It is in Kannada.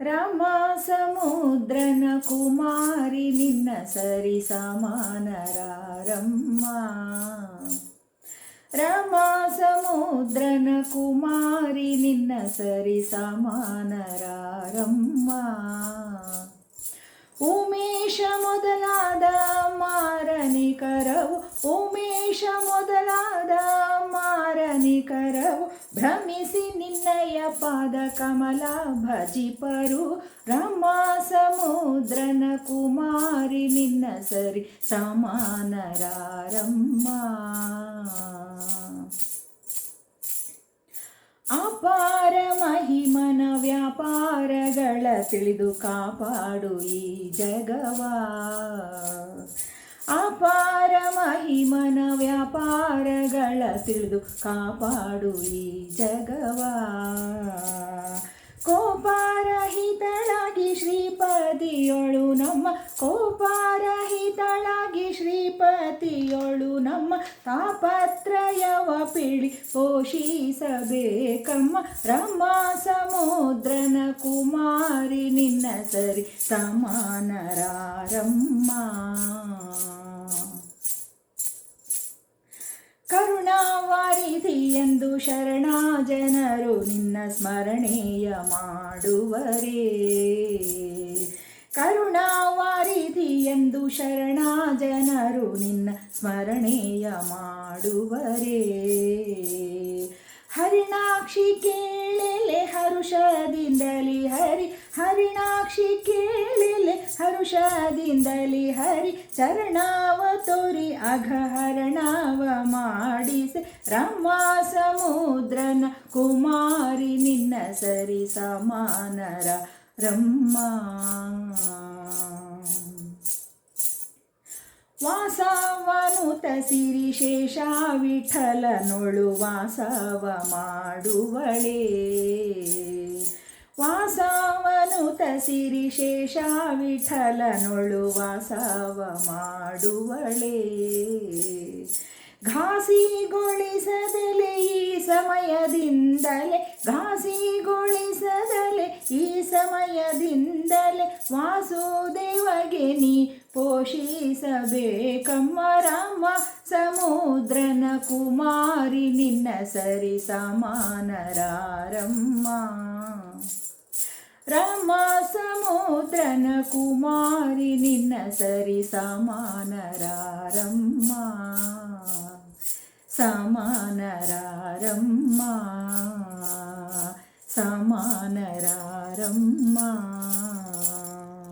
ರಾಮ ಸಮುದ್ರನ ಕುಮಾರಿ ನಿನ್ನ ಸರಿ ಸಮಾನರಾರಮ್ಮ. ರಾಮ ಸಮುದ್ರನ ಕುಮಾರಿ ನಿನ್ನ ಸರಿ ಸಮಾನರಾರಮ್ಮ. ಉಮೇಶ ಮೊದಲಾದ ಮಾರನಿಕರವು, ಉಮೇಶ ಮೊದಲಾದ ಮಾರನಿಕರವು ಭ್ರಮಿಸಿ ನಿನ್ನಯ ಪಾದ ಕಮಲ ಭಜಿಪರು. ರಾಮ ಸಮುದ್ರನ ಕುಮಾರಿ ನಿನ್ನ ಸರಿ ಸಮಾನರಾರಮ್ಮ. ಅಪಾರ ಮಹಿಮನ ವ್ಯಾಪಾರಗಳ ತಿಳಿದು ಕಾಪಾಡು ಈ ಜಗವ. ಅಪಾರ ಮಹಿಮನ ವ್ಯಾಪಾರಗಳ ತಿಳಿದು ಕಾಪಾಡು ಈ ಜಗವ. ಕೋಪಾರಹಿತಳಾಗಿ ಶ್ರೀಪತಿಯೊಳು ನಮ್ಮ, ಕೋಪಾರಹಿತಳಾಗಿ ಶ್ರೀಪತಿಯೊಳು ನಮ್ಮ ತಾಪತ್ರಯವ ಪೀಳಿ ಪೋಷಿಸಬೇಕಮ್ಮ. ರಾಮ ಸಮುದ್ರನ ಕುಮಾರಿ ನಿನ್ನ ಸರಿ ಸಮಾನರಾರಮ್ಮ. ಕರುಣಾವಾರಿಧಿ ಎಂದು ಶರಣ ಜನರು ನಿನ್ನ ಸ್ಮರಣೆಯ ಮಾಡುವರೇ. ಕರುಣಾವಾರಿಧಿ ಎಂದು ಶರಣ ಜನರು ನಿನ್ನ ಸ್ಮರಣೆಯ ಮಾಡುವರೇ. ಹರಿಣಾಕ್ಷಿ ಕೇಳೆಲೆ ಹರುಷದಿಂದಲಿ ಹರಿ, ಹರಿಣಾಕ್ಷಿ ಕೇಳೆಲೆ ಹರುಷದಿಂದಲಿ ಹರಿ ಚರಣವ ತೋರಿ ಅಘಹರಣವ ಮಾಡಿಸೆ. ರಾಮ ಸಮುದ್ರನ ಕುಮಾರಿ ನಿನ್ನ ಸರಿ ಸಮಾನರಾರಮ್ಮ. ವಾಸವನುತ ಸಿರಿಶೇಷ ವಿಠಲನೊಳು ವಾಸವ ಮಾಡುವಳೇ. ವಾಸವನುತ ಸಿರಿಶೇಷ ವಿಠಲನೊಳು ವಾಸವ ಮಾಡುವಳೇ. ಘಾಸಿಗೊಳಿಸದಲೆ ಈ ಸಮಯದಿಂದಲೇ, ಘಾಸಿಗೊಳಿಸದಲೆ ಈ ಸಮಯದಿಂದಲೇ ವಾಸುದೇವಗೆ ನೀ ಪೋಷಿಸಬೇಕಮ್ಮ. ರಾಮ ಸಮುದ್ರನ ಕುಮಾರಿ ನಿನ್ನ ಸರಿ ಸಮಾನರಾರಮ್ಮ. ರಾಮ ಸಮುದ್ರನ ಕುಮಾರಿ ನಿನ್ನ ಸರಿ ಸಮಾನರಾರಮ್ಮ. ಸಮಾನರಾರಮ್ಮ, ಸಮಾನರಾರಮ್ಮ.